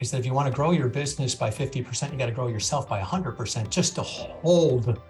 is that if you want to grow your business by 50%, you got to grow yourself by 100% just to hold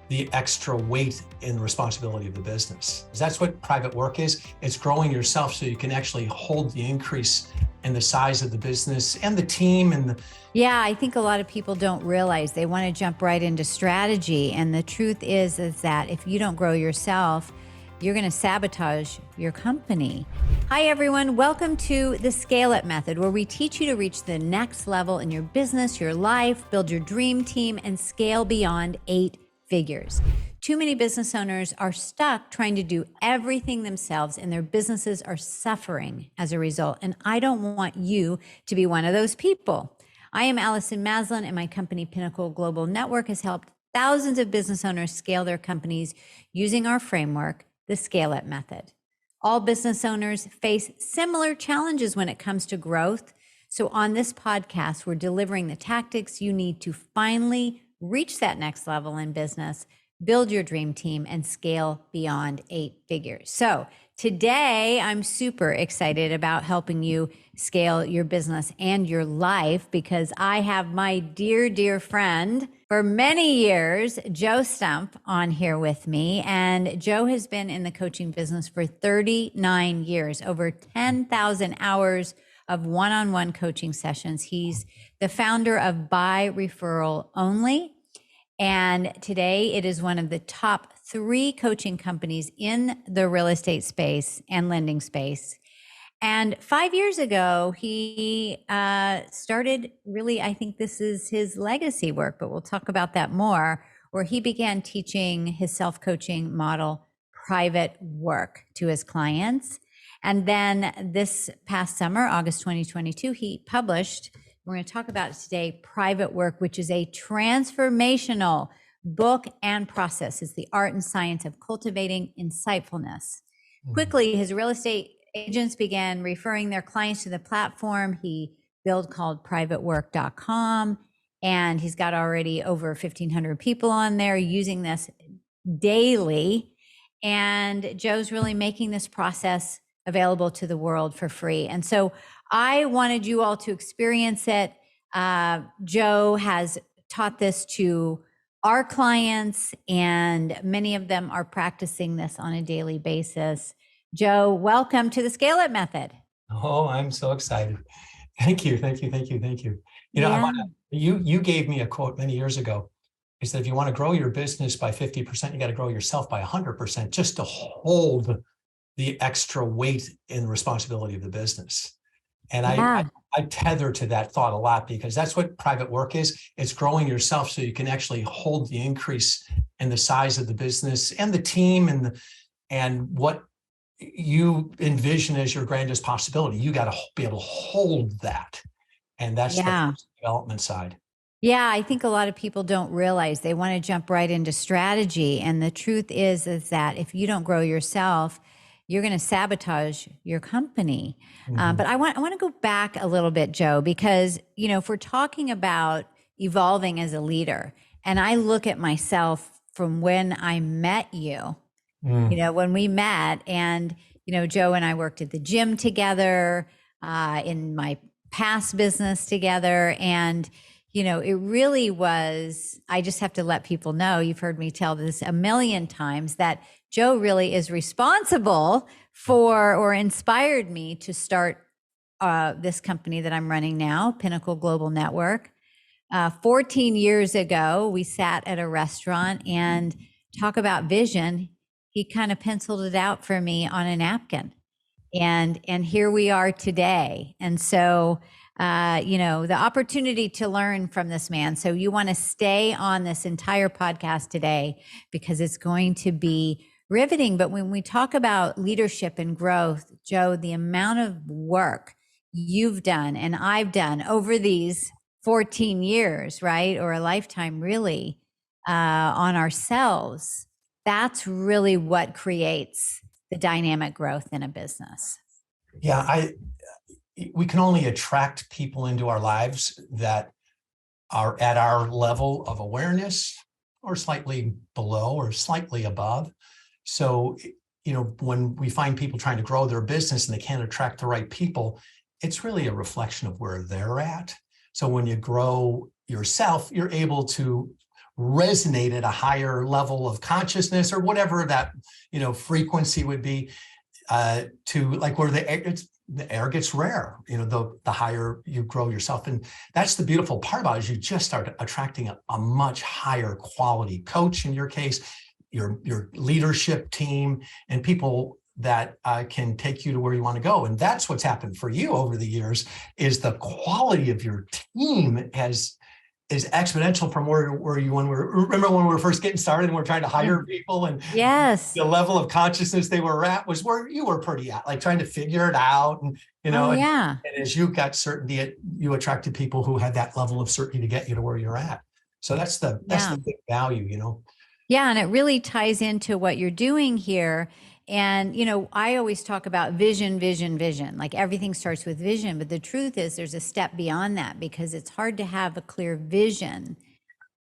the extra weight and responsibility of the business. That's what private work is. It's growing yourself so you can actually hold the increase in the size of the business and the team and the. Yeah, I think a lot of people don't realize they want to jump right into strategy. And the truth is that if you don't grow yourself, you're going to sabotage your company. Hi, everyone. Welcome to the Scale It Method, where we teach you to reach the next level in your business, your life, build your dream team, and scale beyond 8 figures. Too many business owners are stuck trying to do everything themselves, and their businesses are suffering as a result. And I don't want you to be one of those people. I am Allison Maslan, and my company, Pinnacle Global Network, has helped thousands of business owners scale their companies using our framework, the Scale It Method. All business owners face similar challenges when it comes to growth. So on this podcast, we're delivering the tactics you need to finally reach that next level in business, build your dream team, and scale beyond 8 figures. So today, I'm super excited about helping you scale your business and your life because I have my dear, dear friend for many years, Joe Stumpf, on here with me. And Joe has been in the coaching business for 39 years, over 10,000 hours of one-on-one coaching sessions. He's the founder of By Referral Only. And today it is one of the top 3 coaching companies in the real estate space and lending space. And 5 years ago, he started really, I think this is his legacy work, but we'll talk about that more, where he began teaching his self-coaching model, private work, to his clients. And then this past summer, August 2022, he published, we're going to talk about it today, Private Work, which is a transformational book and process. It's the art and science of cultivating insightfulness. Quickly, his real estate agents began referring their clients to the platform he built called privatework.com. And he's got already over 1,500 people on there using this daily. And Joe's really making this process available to the world for free. And so I wanted you all to experience it. Joe has taught this to our clients, and many of them are practicing this on a daily basis. Joe, welcome to the Scale It Method. Oh, I'm so excited. Thank you. You know, Yeah. you gave me a quote many years ago. He said, if you want to grow your business by 50%, you got to grow yourself by 100% just to hold the extra weight and responsibility of the business. And I tether to that thought a lot because that's what private work is. It's growing yourself so you can actually hold the increase in the size of the business and the team and what you envision as your grandest possibility. You got to be able to hold that. And that's the development side. Yeah, I think a lot of people don't realize they want to jump right into strategy. And the truth is that if you don't grow yourself, you're going to sabotage your company. But I want to go back a little bit, Joe, because, you know, if we're talking about evolving as a leader, and I look at myself from when I met you, you know, when we met, and, you know, Joe and I worked at the gym together, in my past business together. And, you know, it really was, I just have to let people know, you've heard me tell this a million times, that Joe really is responsible for or inspired me to start this company that I'm running now, Pinnacle Global Network. 14 years ago, we sat at a restaurant and talk about vision. He kind of penciled it out for me on a napkin. And here we are today. And so, you know, the opportunity to learn from this man. So you want to stay on this entire podcast today because it's going to be riveting. But when we talk about leadership and growth, Joe, the amount of work you've done and I've done over these 14 years, right? Or a lifetime really, on ourselves, that's really what creates the dynamic growth in a business. Yeah, we can only attract people into our lives that are at our level of awareness or slightly below or slightly above. So, you know, when we find people trying to grow their business and they can't attract the right people, it's really a reflection of where they're at. So when you grow yourself, you're able to resonate at a higher level of consciousness or whatever that, frequency would be, to like where the air gets rare, the higher you grow yourself. And that's the beautiful part about it, is you just start attracting a much higher quality coach, in your case, your leadership team, and people that can take you to where you want to go. And that's what's happened for you over the years, is the quality of your team is exponential from where you remember when we were first getting started and we're trying to hire people, and yes, the level of consciousness they were at was where you were pretty at, like trying to figure it out. And, yeah. and as you got certainty, you attracted people who had that level of certainty to get you to where you're at. So that's the big value, Yeah, and it really ties into what you're doing here. And, I always talk about vision, vision, vision. Like everything starts with vision. But the truth is there's a step beyond that, because it's hard to have a clear vision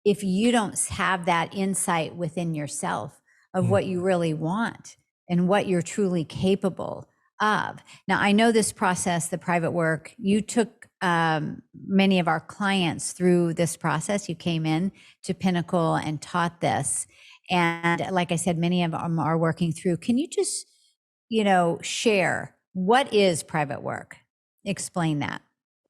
if you don't have that insight within yourself of what you really want and what you're truly capable of. Now, I know this process, the private work, you took many of our clients through this process. You came in to Pinnacle and taught this. And like I said, many of them are working through. Can you just, share what is private work? Explain that.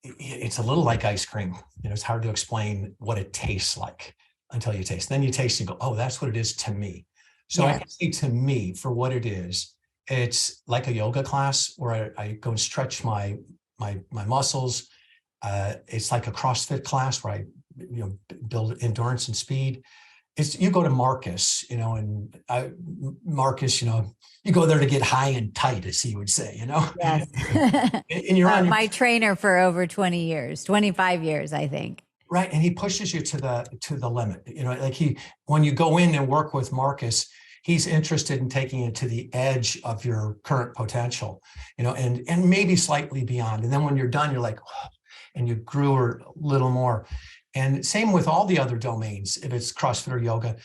It's a little like ice cream. It's hard to explain what it tastes like until you taste. Then you taste and go, oh, that's what it is to me. So I can say, to me, for what it is, it's like a yoga class where I go and stretch my muscles. It's like a CrossFit class where I build endurance and speed. You go to Marcus, Marcus, you go there to get high and tight, as he would say, Yes. And you're on my trainer for over 20 years, 25 years, I think. Right. And he pushes you to the limit, when you go in and work with Marcus, he's interested in taking it to the edge of your current potential, and maybe slightly beyond. And then when you're done, you're like, oh, and you grew a little more. And same with all the other domains, if it's CrossFit or yoga.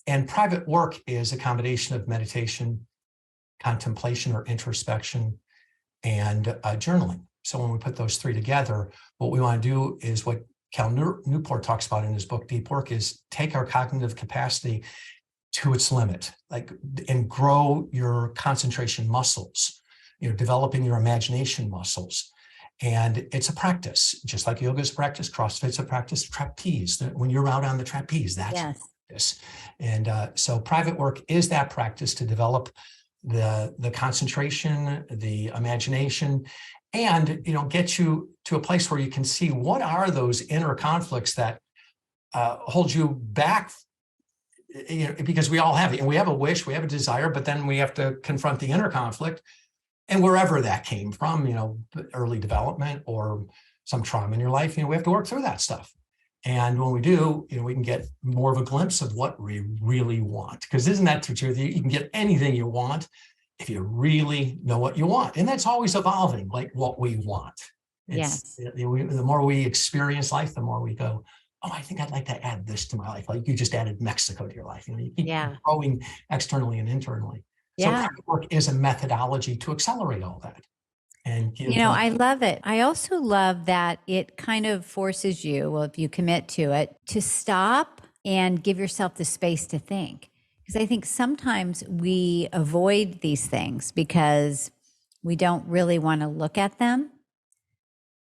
And private work is a combination of meditation, contemplation or introspection, and journaling. So when we put those three together, what we want to do is what Cal Newport talks about in his book, Deep Work, is take our cognitive capacity to its limit, and grow your concentration muscles, developing your imagination muscles. And it's a practice, just like yoga is a practice, CrossFit's a practice, trapeze. When you're out on the trapeze, that's a practice. And so private work is that practice to develop the concentration, the imagination, and get you to a place where you can see what are those inner conflicts that hold you back. Because we all have it, and we have a wish, we have a desire, but then we have to confront the inner conflict. And wherever that came from, early development or some trauma in your life, we have to work through that stuff. And when we do, we can get more of a glimpse of what we really want. Because isn't that the truth? You can get anything you want if you really know what you want. And that's always evolving, like what we want. The more we experience life, the more we go, oh, I think I'd like to add this to my life. Like you just added Mexico to your life. You keep growing externally and internally. So private work is a methodology to accelerate all that. And I love it. I also love that it kind of forces you, well, if you commit to it, to stop and give yourself the space to think. Because I think sometimes we avoid these things because we don't really want to look at them,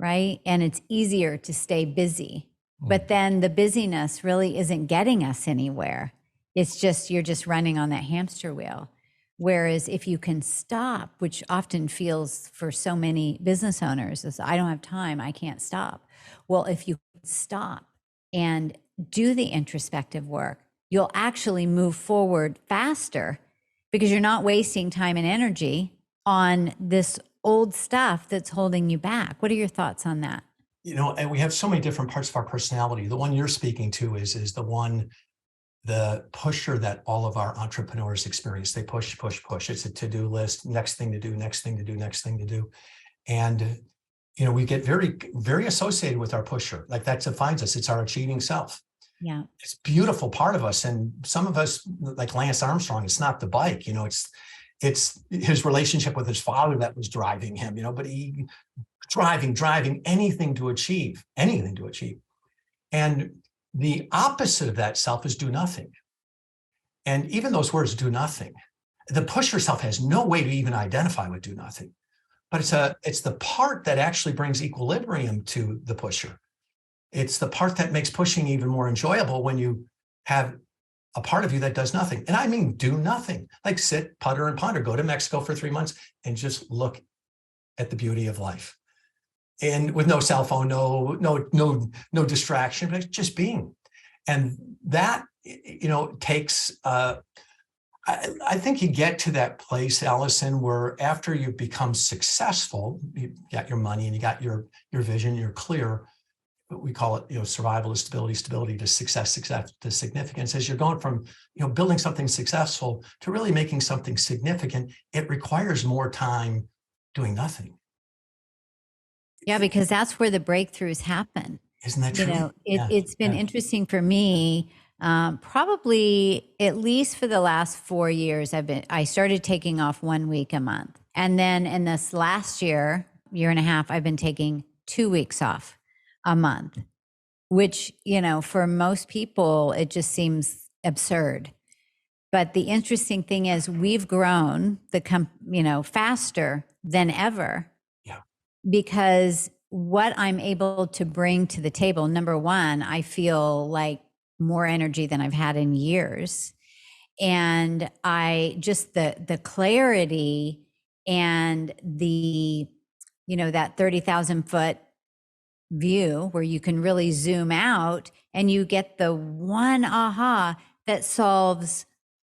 right? And it's easier to stay busy. But then the busyness really isn't getting us anywhere. It's just, you're just running on that hamster wheel. Whereas if you can stop, which often feels for so many business owners, is I don't have time, I can't stop. Well, if you stop and do the introspective work, you'll actually move forward faster because you're not wasting time and energy on this old stuff that's holding you back. What are your thoughts on that? And we have so many different parts of our personality. The one you're speaking to is the pusher that all of our entrepreneurs experience. They push, push, push. It's a to-do list, next thing to do, next thing to do, next thing to do. And, we get very, very associated with our pusher. Like that defines us. It's our achieving self. Yeah. It's a beautiful part of us. And some of us, like Lance Armstrong, it's not the bike, it's it's his relationship with his father that was driving him, but he driving anything to achieve. And the opposite of that self is do nothing. And even those words, do nothing, the pusher self has no way to even identify with do nothing. But it's the part that actually brings equilibrium to the pusher. It's the part that makes pushing even more enjoyable when you have a part of you that does nothing. And I mean, do nothing, like sit, putter, and ponder, go to Mexico for 3 months and just look at the beauty of life. And with no cell phone, no distraction, but just being. And that, takes, I think you get to that place, Allison, where after you've become successful, you got your money and you got your vision, you're clear. We call it, survival to stability, stability to success to significance. As you're going from, building something successful to really making something significant, it requires more time doing nothing. Yeah, because that's where the breakthroughs happen. Isn't that true? It's been interesting for me. Probably at least for the last 4 years, I started taking off 1 week a month. And then in this last year and a half, I've been taking 2 weeks off a month, which, for most people, it just seems absurd. But the interesting thing is we've grown faster than ever. Yeah. Because what I'm able to bring to the table, number one, I feel like more energy than I've had in years. And the clarity and the, that 30,000 foot view where you can really zoom out and you get the one aha that solves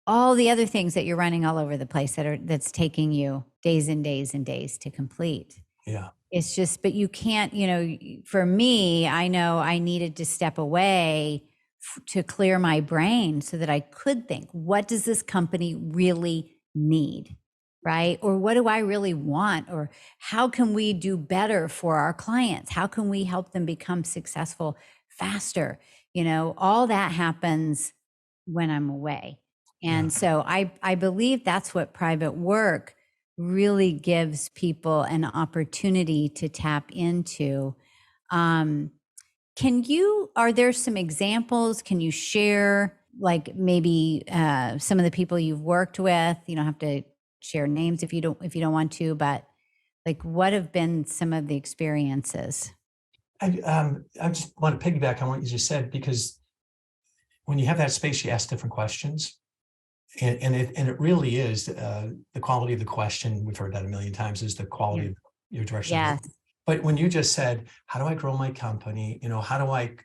all the other things that you're running all over the place that's taking you days and days and days to complete. Yeah. It's just, but you can't, for me, I know I needed to step away to clear my brain so that I could think, what does this company really need? Right? Or what do I really want? Or how can we do better for our clients? How can we help them become successful faster? All that happens when I'm away. And so I believe that's what private work really gives people an opportunity to tap into. Are there some examples? Can you share, like maybe some of the people you've worked with? You don't have to share names if you don't want to, but like what have been some of the experiences? I just want to piggyback on what you just said, because when you have that space, you ask different questions. And it really is the quality of the question. We've heard that a million times, is the quality of your direction. Yes. But when you just said, how do I grow my company? How do I,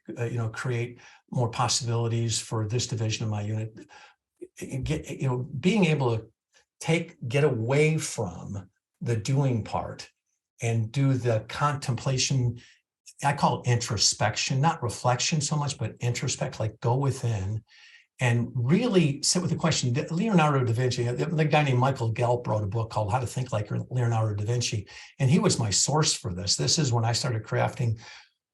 create more possibilities for this division of my unit? Being able to get away from the doing part and do the contemplation. I call it introspection, not reflection so much, but introspect, like go within and really sit with the question. Leonardo da Vinci, the guy named Michael Gelb wrote a book called How to Think Like Leonardo da Vinci. And he was my source for this. This is when I started crafting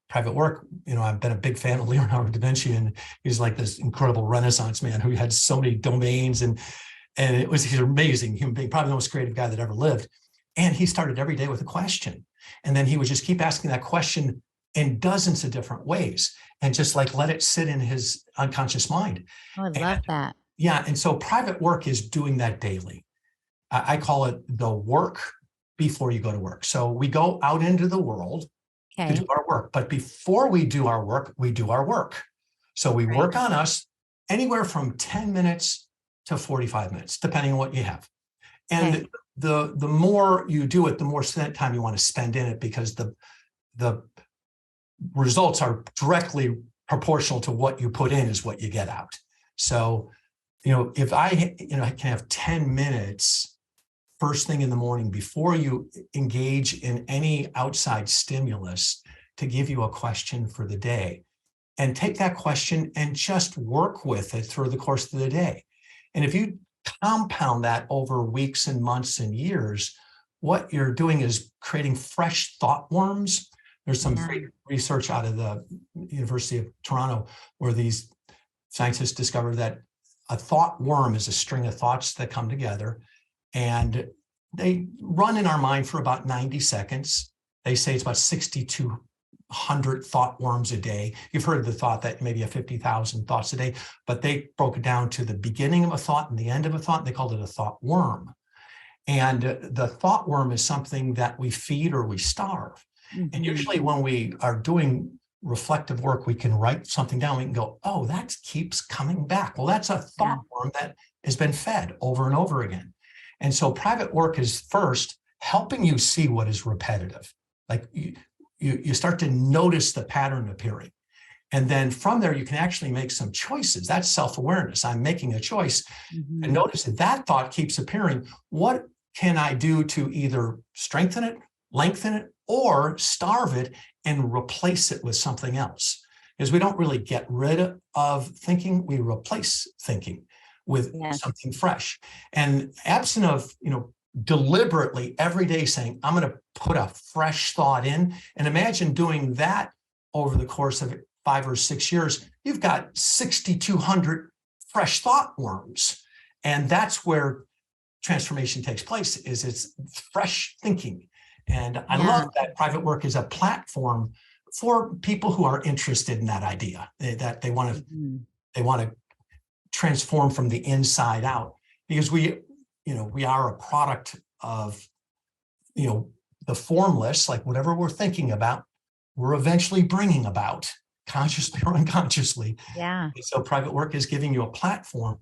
private work. I've been a big fan of Leonardo da Vinci, and he's like this incredible Renaissance man who had so many domains. And he's an amazing human being, probably the most creative guy that ever lived. And he started every day with a question. And then he would just keep asking that question in dozens of different ways and just like let it sit in his unconscious mind. Oh, I love that. Yeah. And so private work is doing that daily. I call it the work before you go to work. So we go out into the world to do our work. But before we do our work, we do our work. So we work on us anywhere from 10 minutes to 45 minutes, depending on what you have. And the more you do it, the more time you want to spend in it, because the results are directly proportional to what you put in is what you get out. So, if I can have 10 minutes first thing in the morning before you engage in any outside stimulus to give you a question for the day, and take that question and just work with it through the course of the day. And if you compound that over weeks and months and years, what you're doing is creating fresh thought worms. There's some great research out of the University of Toronto where these scientists discovered that a thought worm is a string of thoughts that come together. And they run in our mind for about 90 seconds. They say it's about 6,200 thought worms a day. You've heard the thought that maybe a 50,000 thoughts a day, but they broke it down to the beginning of a thought and the end of a thought. They called it a thought worm. And the thought worm is something that we feed or we starve. And usually when we are doing reflective work, we can write something down. We can go, oh, that keeps coming back. Well, that's a thought worm that has been fed over and over again. And so private work is first helping you see what is repetitive. Like you start to notice the pattern appearing. And then from there, you can actually make some choices. That's self-awareness. I'm making a choice and notice that that thought keeps appearing. What can I do to either strengthen it, lengthen it, or starve it and replace it with something else? Because we don't really get rid of thinking, we replace thinking with something fresh. And absent of, deliberately every day saying, I'm going to put a fresh thought in, and imagine doing that over the course of 5 or 6 years, you've got 6,200 fresh thought worms. And that's where transformation takes place, is it's fresh thinking. And I love that private work is a platform for people who are interested in that idea, that they want to transform from the inside out, because we are a product of, the formless, like whatever we're thinking about, we're eventually bringing about, consciously or unconsciously. Yeah. And so private work is giving you a platform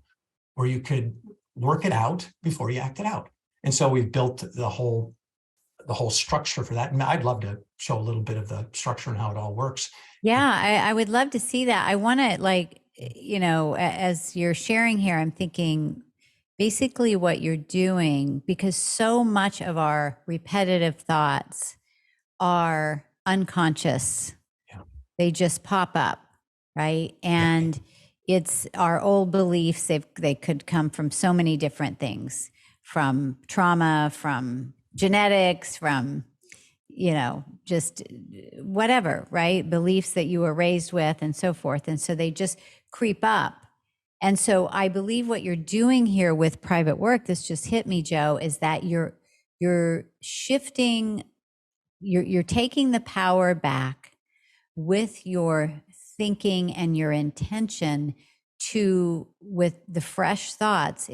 where you could work it out before you act it out. And so we've built the whole structure for that. And I'd love to show a little bit of the structure and how it all works. Yeah, I would love to see that. I want to, as you're sharing here, I'm thinking basically what you're doing, because so much of our repetitive thoughts are unconscious. Yeah. They just pop up, right? And it's our old beliefs. They could come from so many different things, from trauma, from genetics, from, just whatever, right? Beliefs that you were raised with and so forth. And so they just creep up. And so I believe what you're doing here with private work, this just hit me, Joe, is that you're shifting, you're taking the power back with your thinking and your intention with the fresh thoughts.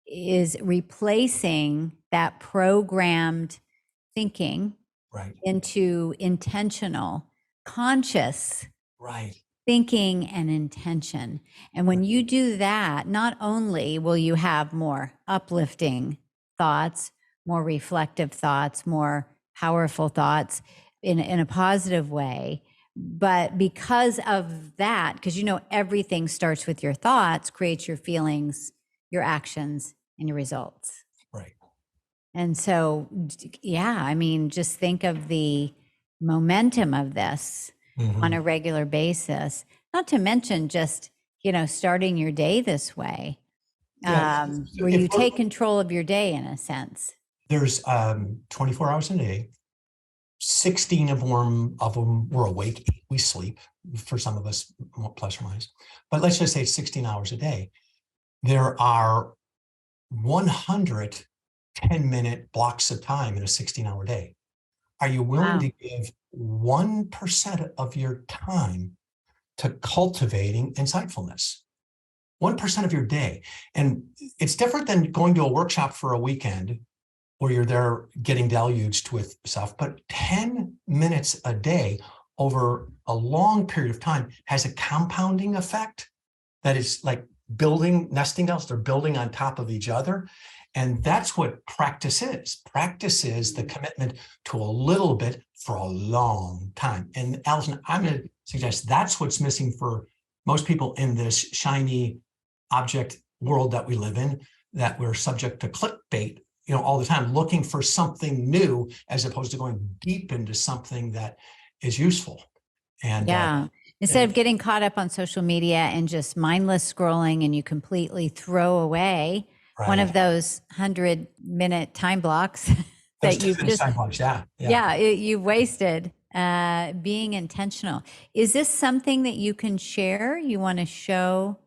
Is replacing that programmed thinking into intentional, conscious thinking and intention. And when you do that, not only will you have more uplifting thoughts, more reflective thoughts, more powerful thoughts in a positive way, but because of that, because everything starts with your thoughts, creates your feelings, your actions, and your results. Right. And so, just think of the momentum of this on a regular basis, not to mention just, starting your day this way, where you take control of your day in a sense. There's 24 hours a day. 16 of them we're awake. 8 we sleep, for some of us, plus or minus. But let's just say 16 hours a day. There are 100 10-minute blocks of time in a 16-hour day. Are you willing to give 1% of your time to cultivating insightfulness? 1% of your day. And it's different than going to a workshop for a weekend where you're there getting deluged with stuff, but 10 minutes a day over a long period of time has a compounding effect that is like nesting dolls. They're building on top of each other. And that's what practice is. Practice is the commitment to a little bit for a long time. And Allison, I'm going to suggest that's what's missing for most people in this shiny object world that we live in, that we're subject to clickbait, all the time, looking for something new as opposed to going deep into something that is useful. And instead of getting caught up on social media and just mindless scrolling, and you completely throw away one of those 100-minute time blocks that you've just time blocks, you've wasted. Being intentional. Is this something that you can share? You want to show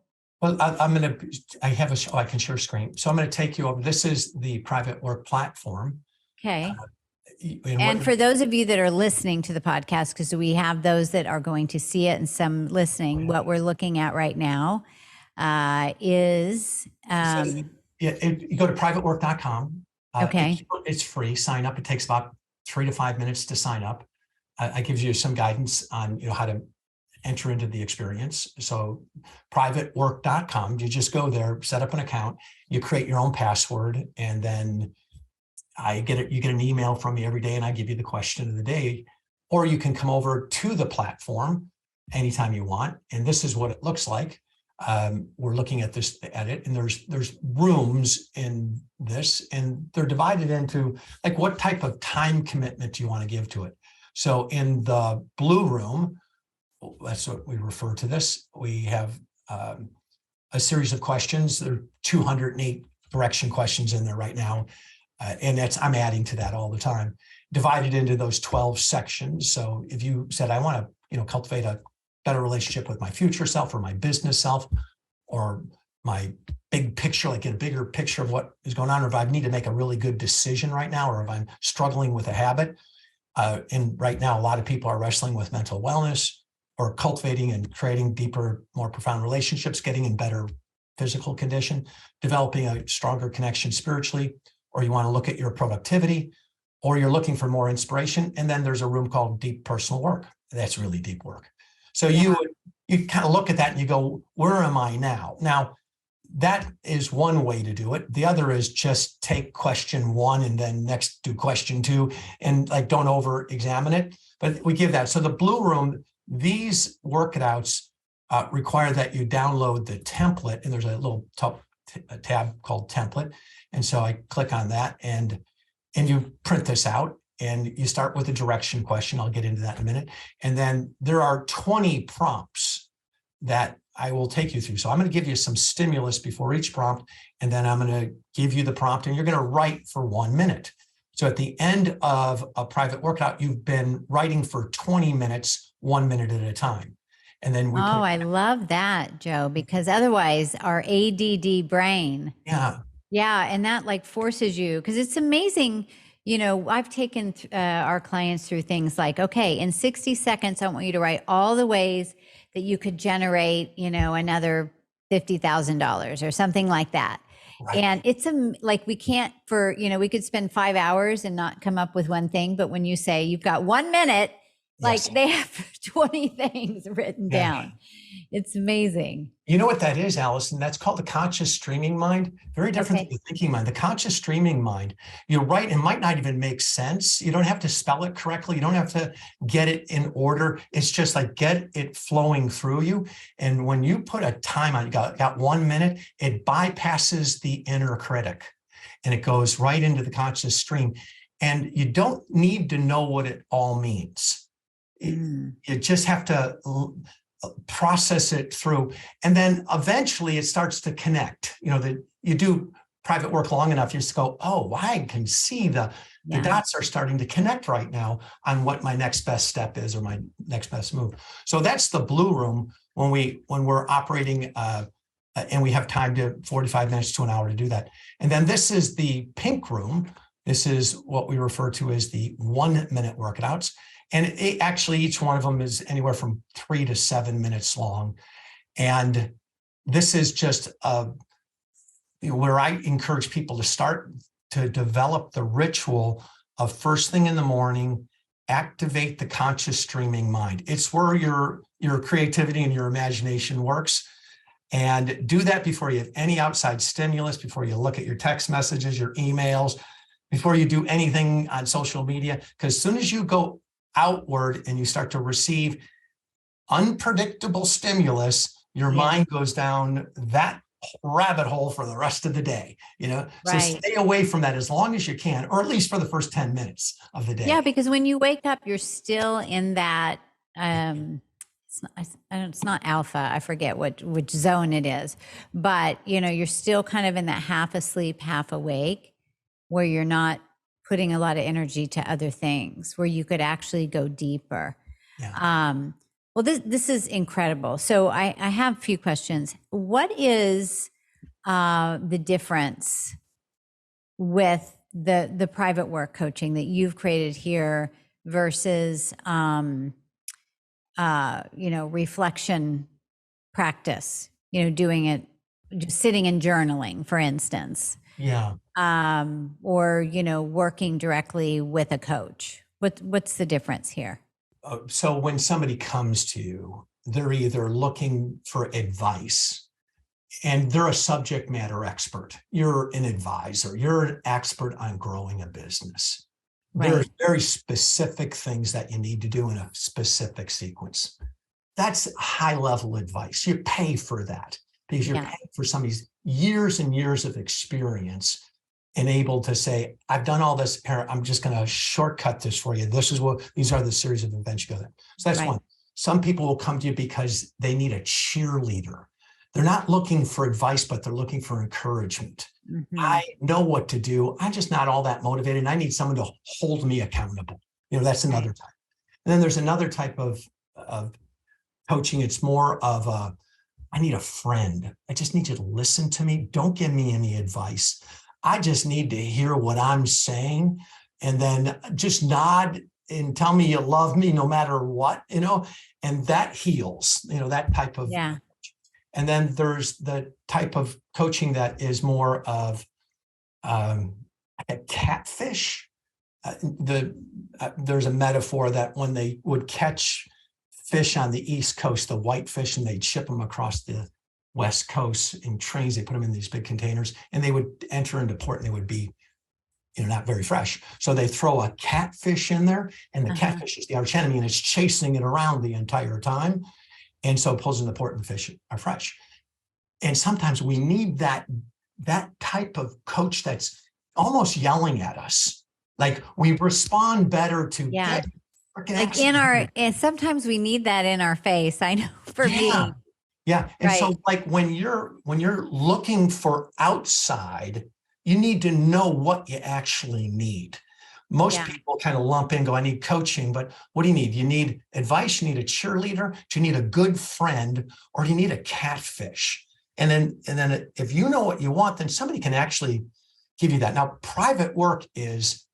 Well, I have a show, I can share screen. So I'm going to take you over. This is the private work platform. Okay. And for those of you that are listening to the podcast, because we have those that are going to see it and some listening, what we're looking at right now is you go to privatework.com. Okay. It's free. Sign up. It takes about 3 to 5 minutes to sign up. I gives you some guidance on how to enter into the experience. So privatework.com, you just go there, set up an account, you create your own password, and then you get an email from me every day, and I give you the question of the day. Or you can come over to the platform anytime you want. And this is what it looks like. We're looking at it, and there's rooms in this, and they're divided into like what type of time commitment do you want to give to it. So in the blue room, that's what we refer to this. We have a series of questions. There are 208 direction questions in there right now. And I'm adding to that all the time, divided into those 12 sections. So if you said, I want to, cultivate a better relationship with my future self or my business self or my big picture, like get a bigger picture of what is going on, or if I need to make a really good decision right now, or if I'm struggling with a habit. And right now, a lot of people are wrestling with mental wellness or cultivating and creating deeper, more profound relationships, getting in better physical condition, developing a stronger connection spiritually, or you want to look at your productivity, or you're looking for more inspiration. And then there's a room called deep personal work. That's really deep work. So you kind of look at that and you go, where am I now? Now, that is one way to do it. The other is just take question 1 and then next do question 2 and don't over examine it. But we give that. So the blue room, these workouts require that you download the template, and there's a little tab called template. And so I click on that and you print this out, and you start with a direction question. I'll get into that in a minute. And then there are 20 prompts that I will take you through. So I'm going to give you some stimulus before each prompt, and then I'm going to give you the prompt, and you're going to write for 1 minute. So at the end of a private workout, you've been writing for 20 minutes, 1 minute at a time. And then I love that, Joe, because otherwise our ADD brain. Yeah. And that forces you, because it's amazing. I've taken our clients through things like, okay, in 60 seconds, I want you to write all the ways that you could generate, another $50,000 or something like that. Right. And it's we can't we could spend 5 hours and not come up with one thing. But when you say you've got 1 minute, yes, they have 20 things written down. It's amazing. You know what that is, Allison? That's called the conscious streaming mind. Very different than the thinking mind. The conscious streaming mind, you're right, it might not even make sense. You don't have to spell it correctly. You don't have to get it in order. It's just get it flowing through you. And when you put a time on, you got 1 minute, it bypasses the inner critic and it goes right into the conscious stream. And you don't need to know what it all means. You just have to process it through, and then eventually it starts to connect. That you do private work long enough, you just go, oh, I can see the dots are starting to connect right now on what my next best step is or my next best move. So that's the blue room when we're operating and we have time to 45 minutes to an hour to do that. And then this is the pink room. This is what we refer to as the 1 minute workouts. And actually, each one of them is anywhere from 3 to 7 minutes long. And this is just where I encourage people to start to develop the ritual of first thing in the morning, activate the conscious streaming mind. It's where your creativity and your imagination works. And do that before you have any outside stimulus, before you look at your text messages, your emails, before you do anything on social media. Because as soon as you go outward and you start to receive unpredictable stimulus, your mind goes down that rabbit hole for the rest of the day, So stay away from that as long as you can, or at least for the first 10 minutes of the day. Yeah, because when you wake up, you're still in that it's not alpha. I forget which zone it is, but you're still kind of in that half asleep, half awake, where you're not putting a lot of energy to other things, where you could actually go deeper. Well, this is incredible. So I have a few questions. What is the difference with the private work coaching that you've created here versus reflection practice, doing it, just sitting and journaling, for instance, Yeah. or, working directly with a coach? What's the difference here? So when somebody comes to you, they're either looking for advice and they're a subject matter expert. You're an advisor. You're an expert on growing a business. There are Right. very specific things that you need to do in a specific sequence. That's high level advice. You pay for that because you're Yeah. paying for somebody's years and years of experience and able to say, I've done all this, I'm just going to shortcut this for you. These are the series of events you go through. So that's Right. one. Some people will come to you because they need a cheerleader. They're not looking for advice, but they're looking for encouragement. Mhm. I know what to do. I'm just not all that motivated. And I need someone to hold me accountable. That's another Right. type. And then there's another type of coaching. It's more of I need a friend. I just need you to listen to me. Don't give me any advice. I just need to hear what I'm saying and then just nod and tell me you love me no matter what, and that heals, that type of. Yeah. And then there's the type of coaching that is more of a catfish. There's a metaphor that when they would catch fish on the East Coast, the white fish, and they'd ship them across the West Coast in trains. They put them in these big containers and they would enter into port and they would be, not very fresh. So they throw a catfish in there and the catfish is the arch enemy and it's chasing it around the entire time. And so it pulls in the port and the fish are fresh. And sometimes we need that type of coach that's almost yelling at us. Like we respond better to get like and sometimes we need that in our face. I know for me. Yeah. And Right. so like when you're looking for outside, you need to know what you actually need. Most people kind of lump in, go, I need coaching, but what do you need? You need advice, you need a cheerleader, do you need a good friend, or do you need a catfish? And then if you know what you want, then somebody can actually give you that. Now, private work is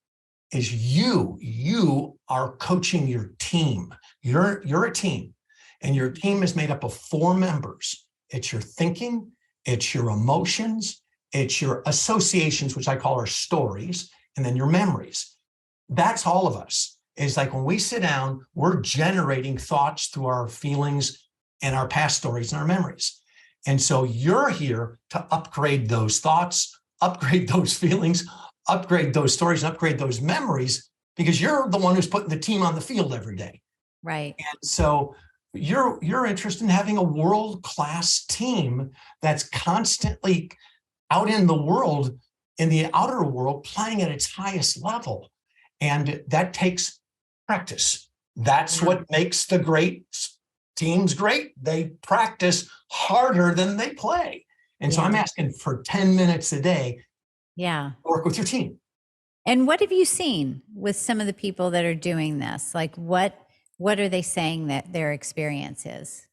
you are coaching your team. You're a team, and your team is made up of 4 members. It's your thinking, it's your emotions, it's your associations, which I call our stories, and then your memories. That's all of us. It's like when we sit down, we're generating thoughts through our feelings and our past stories and our memories. And so you're here to upgrade those thoughts, upgrade those feelings, upgrade those stories, and upgrade those memories, because you're the one who's putting the team on the field every day. Right. And so you're interested in having a world-class team that's constantly out in the world, in the outer world, playing at its highest level. And that takes practice. That's what makes the great teams great. They practice harder than they play. And so I'm asking for 10 minutes a day. Work with your team. And what have you seen with some of the people that are doing this? Like what are they saying that their experience is?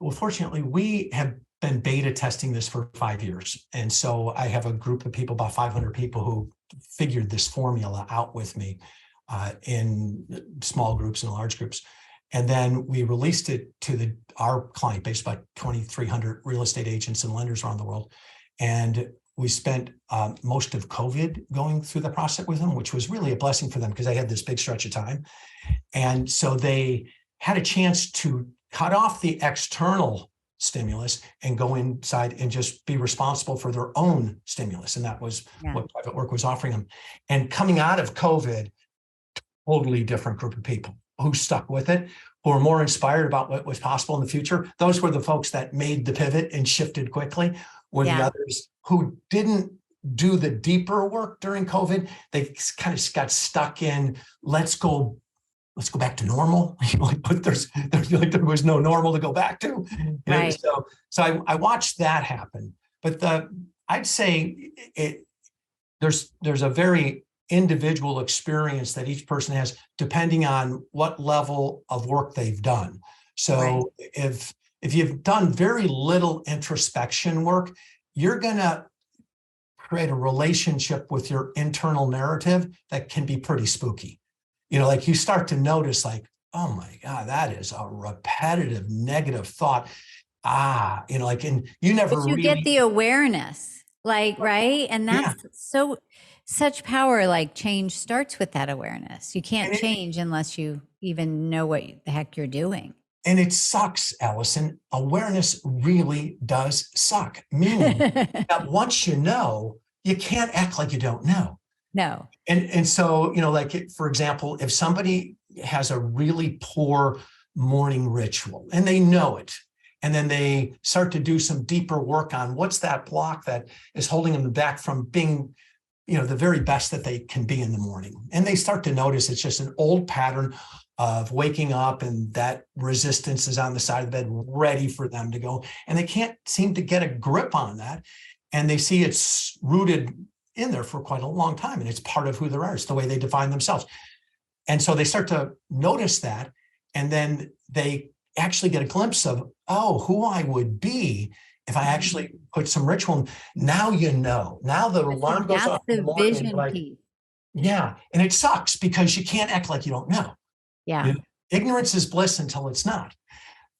Well, fortunately, we have been beta testing this for 5 years. And so I have a group of people, about 500 people, who figured this formula out with me in small groups and large groups. And then we released it to our client base, about 2,300 real estate agents and lenders around the world. And we spent most of COVID going through the process with them, which was really a blessing for them because they had this big stretch of time. And so they had a chance to cut off the external stimulus and go inside and just be responsible for their own stimulus. And that was what private work was offering them. And coming out of COVID, totally different group of people who stuck with it, who were more inspired about what was possible in the future. Those were the folks that made the pivot and shifted quickly, were the others who didn't do the deeper work during COVID. They kind of got stuck in, let's go back to normal. But there was no normal to go back to. Right. So I watched that happen. But I'd say there's a very individual experience that each person has, depending on what level of work they've done. Right. So if you've done very little introspection work, you're going to create a relationship with your internal narrative that can be pretty spooky. Like you start to notice like, oh my God, that is a repetitive negative thought. Like, and you never But you get really, the awareness, like, right? And yeah. that's such power. Like change starts with that awareness. You can't And it, change unless you even know what the heck you're doing. and it sucks, Allison. Awareness really does suck, meaning that once you know, you can't act like you don't know. No. And so, like, for example, if somebody has a really poor morning ritual and they know it, and then they start to do some deeper work on what's that block that is holding them back from being, the very best that they can be in the morning. And they start to notice it's just an old pattern of waking up and that resistance is on the side of the bed ready for them to go. And they can't seem to get a grip on that. And they see it's rooted in there for quite a long time. And it's part of who they are. It's the way they define themselves. And so they start to notice that. And then they actually get a glimpse of, who I would be if I actually put some ritual. Now, now the alarm goes off in the the morning and you're vision like, piece. yeah. And it sucks because you can't act like you don't know. Yeah. Ignorance is bliss until it's not.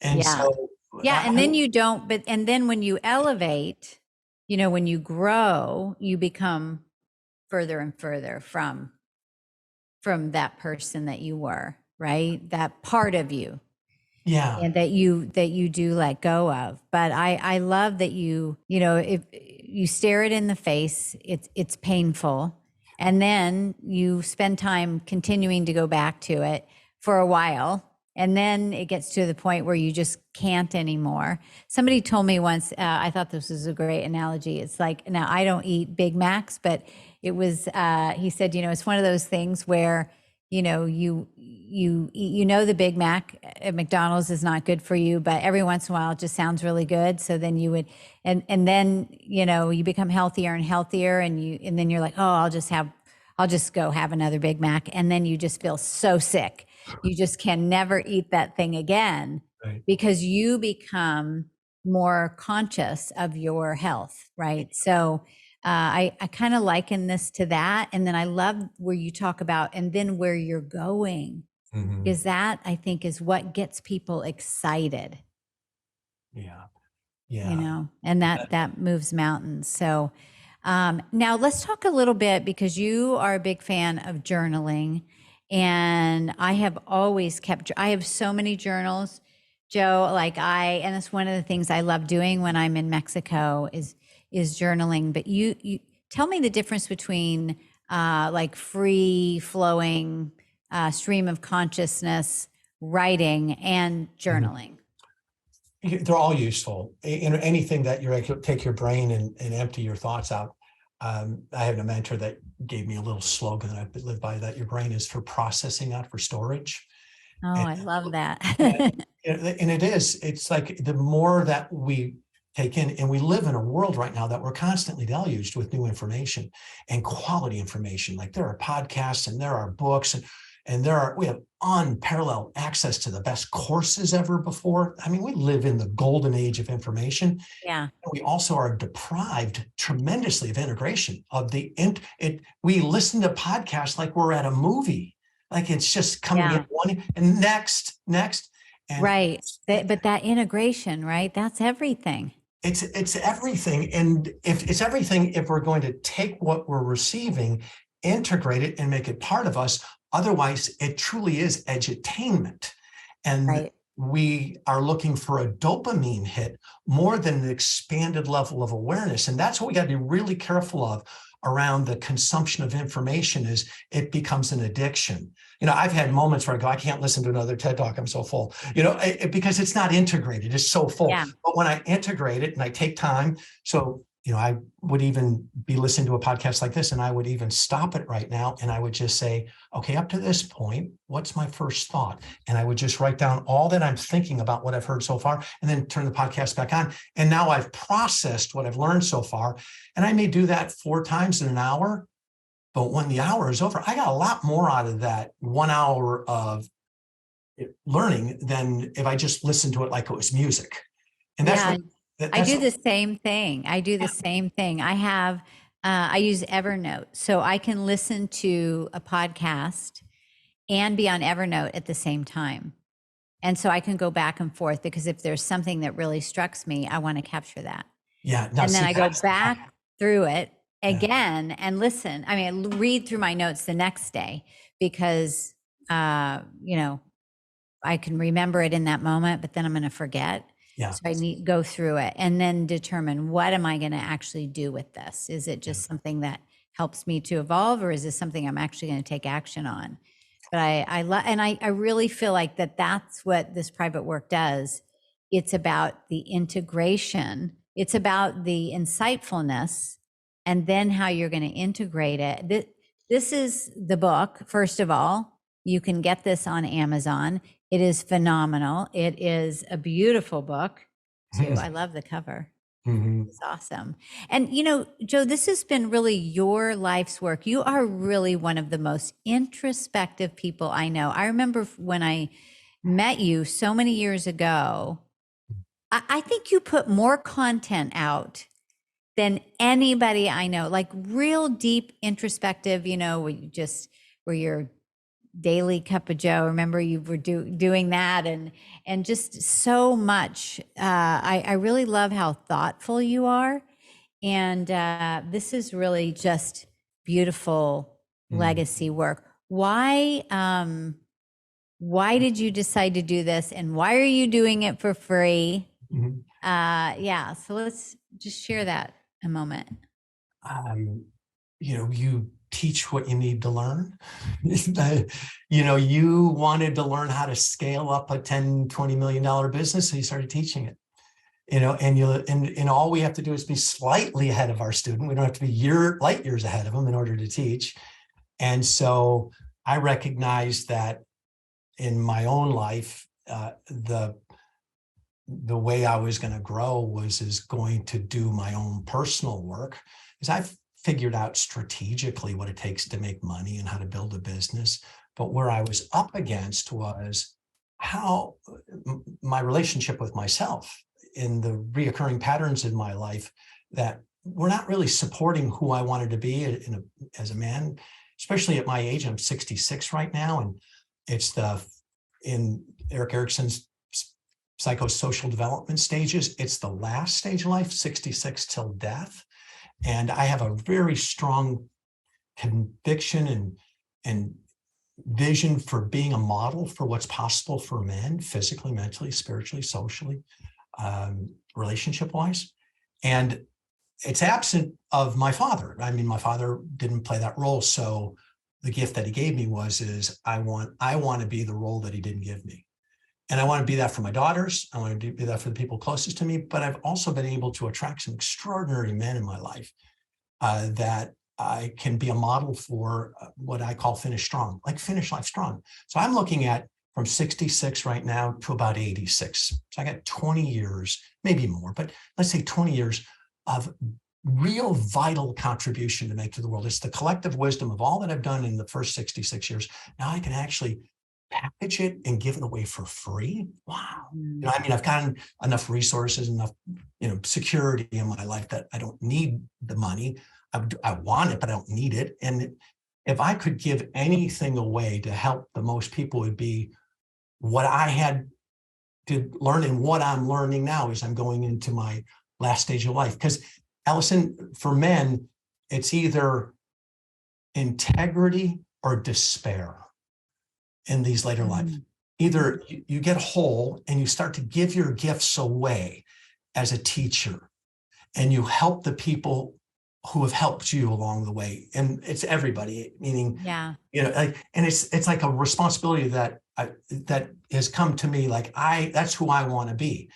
And Yeah. so, Yeah. And then you don't, and then when you elevate, when you grow, you become further and further from that person that you were, right? That part of you. yeah. And that you do let go of. But I love that if you stare it in the face, it's painful. And then you spend time continuing to go back to it for a while. And then it gets to the point where you just can't anymore. Somebody told me once, I thought this was a great analogy. It's like, now I don't eat Big Macs, but it was, he said, it's one of those things where, the Big Mac at McDonald's is not good for you, but every once in a while it just sounds really good. So then you would, and then, you become healthier and healthier and then you're like, oh, I'll just go have another Big Mac. And then you just feel so sick. You just can never eat that thing again, Right. because you become more conscious of your health. Right. So, I kind of liken this to that. And then I love where you talk about, and then where you're going, because that I think is what gets people excited. Yeah. Yeah. And that moves mountains. So now let's talk a little bit, because you are a big fan of journaling, and I have so many journals, Joe, and it's one of the things I love doing when I'm in Mexico is journaling. But you tell me the difference between like free flowing stream of consciousness writing and journaling. They're all useful. Anything that you're like, take your brain and empty your thoughts out. I had a mentor that gave me a little slogan that I live by, that your brain is for processing, not for storage. Oh, And, I love that. and it's like the more that we take in, and we live in a world right now that we're constantly deluged with new information and quality information. Like there are podcasts and there are books and we have unparalleled access to the best courses ever before. I mean, we live in the golden age of information. Yeah. And we also are deprived tremendously of integration of we listen to podcasts like we're at a movie, like it's just coming in one and next. And right. But that integration, right? That's everything. It's everything. And if it's everything, if we're going to take what we're receiving, integrate it and make it part of us, otherwise it truly is edutainment. And we are looking for a dopamine hit more than an expanded level of awareness. And that's what we got to be really careful of around the consumption of information, is it becomes an addiction. I've had moments where I go, I can't listen to another TED Talk. I'm so full, because it's not integrated. It's so full. Yeah. But when I integrate it and I take time, so, I would even be listening to a podcast like this, and I would even stop it right now. And I would just say, okay, up to this point, what's my first thought? And I would just write down all that I'm thinking about what I've heard so far, and then turn the podcast back on. And now I've processed what I've learned so far. And I may do that 4 times in an hour. But when the hour is over, I got a lot more out of that 1 hour of learning than if I just listened to it like it was music. And that's Yeah, what I that's do what, the same thing. I do the same thing. I use Evernote, so I can listen to a podcast and be on Evernote at the same time. And so I can go back and forth because if there's something that really strikes me, I want to capture that. yeah. Now And then see, I go back through it yeah, again and listen. I mean, read through my notes the next day because, you know, I can remember it in that moment, but then I'm going to forget. yeah, So I need go through it and then determine what am I going to actually do with this? Is it yeah. just something that helps me to evolve, or is this something I'm actually going to take action on? But I really feel like that's what this private work does. It's about the integration. It's about the insightfulness, and then how you're going to integrate it. This is the book. First of all, you can get this on Amazon. It is phenomenal. It is a beautiful book too. I love the cover. Mhm. It's awesome. And you know, Joe, this has been really your life's work. You are really one of the most introspective people I know. I remember when I met you so many years ago, I think you put more content out than anybody I know, like real deep introspective, you know, where you're daily cup of joe. Remember you were doing that, and just so much. I really love how thoughtful you are, and this is really just beautiful Mhm. legacy work. Why did you decide to do this, and why are you doing it for free? Mhm. Yeah, so let's just share that a moment. Um, you teach what you need to learn. You wanted to learn how to scale up a 10, $20 million business, so you started teaching it. And all we have to do is be slightly ahead of our student. We don't have to be light years ahead of them in order to teach. And so I recognize that in my own life, the way I was going to grow is going to do my own personal work, because I've figured out strategically what it takes to make money and how to build a business. But where I was up against was how my relationship with myself in the reoccurring patterns in my life that were not really supporting who I wanted to be as a man, especially at my age. I'm 66 right now, and it's in Eric Erickson's psychosocial development stages, it's the last stage of life, 66 till death. And I have a very strong conviction and vision for being a model for what's possible for men, physically, mentally, spiritually, socially, relationship wise. And it's absent of my father. I mean, my father didn't play that role. So the gift that he gave me is I want to be the role that he didn't give me. And I want to be that for my daughters. I want to be that for the people closest to me. But I've also been able to attract some extraordinary men in my life that I can be a model for, what I call finish strong, like finish life strong. So I'm looking at from 66 right now to about 86. So I got 20 years, maybe more, but let's say 20 years of real vital contribution to make to the world. It's the collective wisdom of all that I've done in the first 66 years. Now I can actually package it and give it away for free. Wow. I mean, I've gotten enough resources, enough, security in my life that I don't need the money. I want it, but I don't need it. And if I could give anything away to help the most people, would be what I had to learn, and what I'm learning now as I'm going into my last stage of life. Because Allison, for men, it's either integrity or despair in these later life. Either you get whole and you start to give your gifts away as a teacher, and you help the people who have helped you along the way. And it's everybody, meaning, Yeah. and it's like a responsibility that has come to me. Like that's who I want to be.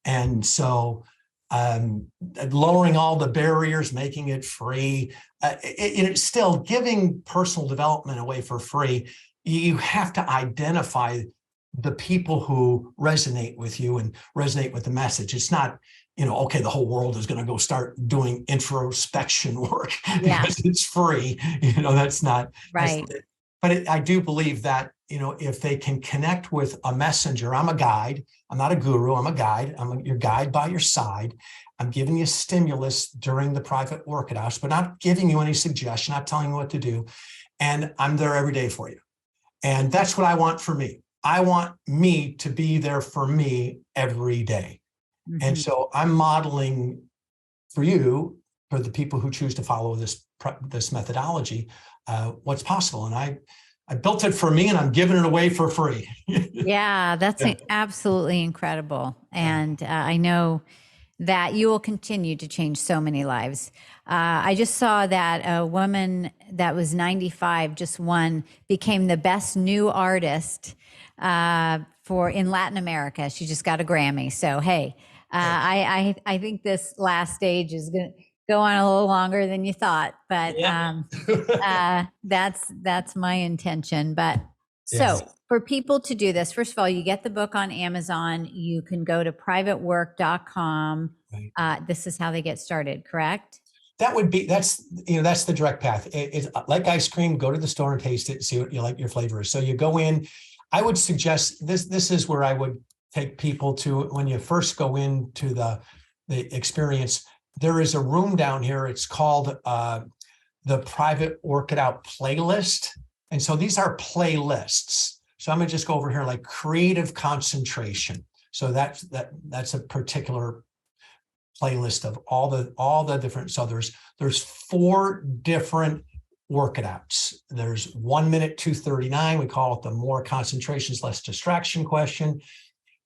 And so lowering all the barriers, making it free, it's still giving personal development away for free. You have to identify the people who resonate with you and resonate with the message. It's not, okay, the whole world is going to go start doing introspection work because it's free. That's not right. But I do believe that if they can connect with a messenger. I'm a guide. I'm not a guru. I'm a guide. Your guide by your side. I'm giving you stimulus during the private workouts, but not giving you any suggestion, not telling you what to do. And I'm there every day for you. And that's what I want for me. I want me to be there for me every day. Mm-hmm. And so I'm modeling for you, for the people who choose to follow this methodology, what's possible. And I built it for me, and I'm giving it away for free. Yeah, that's absolutely incredible. And I know that you will continue to change so many lives. I just saw that a woman that was 95 became the best new artist in Latin America. She just got a Grammy. So, hey, I think this last stage is going to go on a little longer than you thought, but that's my intention. But so for people to do this, first of all, you get the book on Amazon. You can go to privatework.com. Right. This is how they get started, correct? That's the direct path. It's like ice cream. Go to the store and taste it, see what you like, your flavors. So you go in. I would suggest this is where I would take people to when you first go into the experience. There is a room down here. It's called the Private Workout Playlist. And so these are playlists. So I'm going to just go over here like creative concentration. So that's a particular playlist of all the different. So there's 4 different workouts. There's 1 minute 2:39. We call it the more concentrations, less distraction question.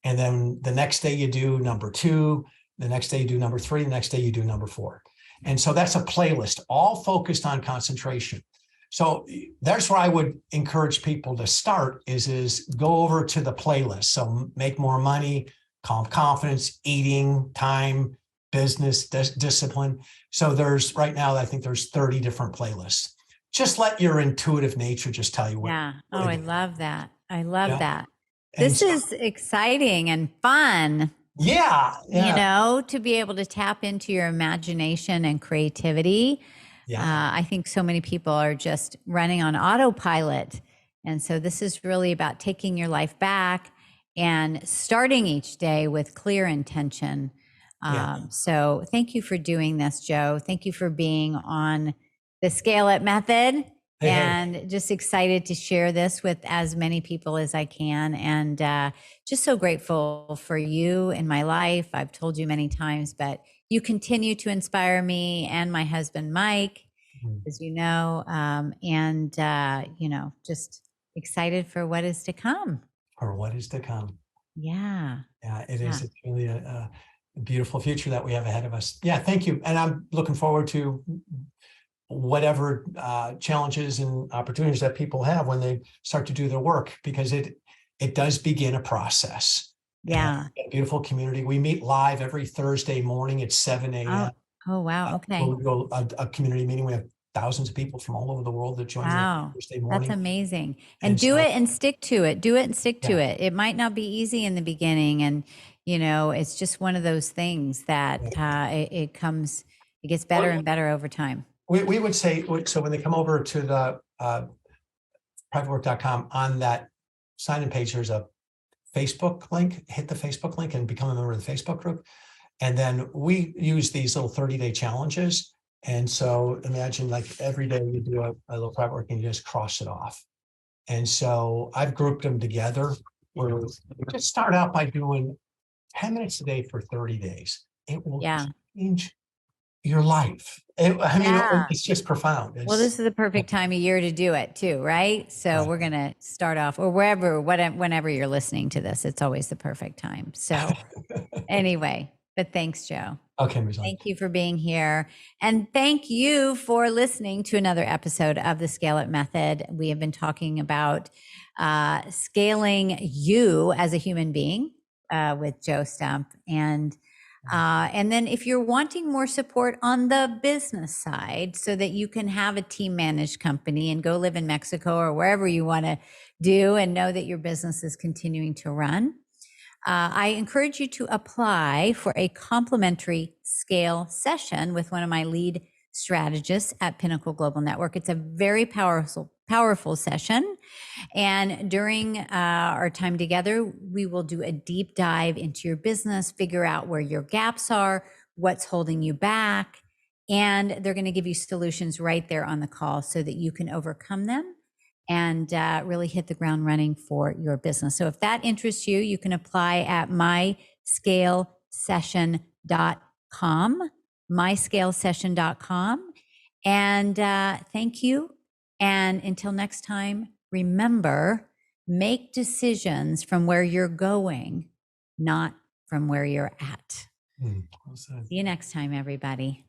And then the next day you do number 2. The next day you do number 3. The next day you do number 4. And so that's a playlist, all focused on concentration. So that's where I would encourage people to start is go over to the playlist. So make more money, calm confidence, eating, time, business, discipline. So right now, I think there's 30 different playlists. Just let your intuitive nature just tell you what. Yeah. Oh, I love that. I love that. This is exciting and fun. Yeah. To be able to tap into your imagination and creativity. Yeah. I think so many people are just running on autopilot. And so this is really about taking your life back and starting each day with clear intention. So thank you for doing this, Joe. Thank you for being on the Scale It Method. And just excited to share this with as many people as I can. And just so grateful for you in my life. I've told you many times, but you continue to inspire me and my husband, Mike, as you know, just excited for what is to come. For what is to come. Yeah. Yeah, it is. It's really a beautiful future that we have ahead of us. Yeah, thank you. And I'm looking forward to whatever challenges and opportunities that people have when they start to do their work, because it does begin a process. Yeah. A beautiful community. We meet live every Thursday morning at 7 a.m. Oh, wow. Okay. We go a community meeting. We have thousands of people from all over the world that join Thursday morning. That's amazing. And do it and stick to it. Do it and stick to it. It might not be easy in the beginning. And, it's just one of those things that it gets better and better over time. We would say, so when they come over to the privatework.com, on that sign-in page, there's a Facebook link. Hit the Facebook link and become a member of the Facebook group. And then we use these little 30-day challenges. And so imagine like every day you do a little private work and you just cross it off. And so I've grouped them together where we just start out by doing 10 minutes a day for 30 days. It will change your life. It's just profound. Well, this is the perfect time of year to do it too, right? So we're going to start off, or whenever you're listening to this, it's always the perfect time. So anyway, but thanks, Joe. Okay, Maslan. Thank you for being here. And thank you for listening to another episode of the Scale It Method. We have been talking about scaling you as a human being with Joe Stumpf. And then if you're wanting more support on the business side so that you can have a team managed company and go live in Mexico or wherever you want to do and know that your business is continuing to run, I encourage you to apply for a complimentary scale session with one of my lead strategists at Pinnacle Global Network. It's a very powerful powerful session. And during our time together, we will do a deep dive into your business, figure out where your gaps are, what's holding you back. And they're going to give you solutions right there on the call so that you can overcome them and really hit the ground running for your business. So if that interests you, you can apply at myscalesession.com, myscalesession.com. And thank you. And until next time, remember, make decisions from where you're going, not from where you're at. Well said. See you next time, everybody.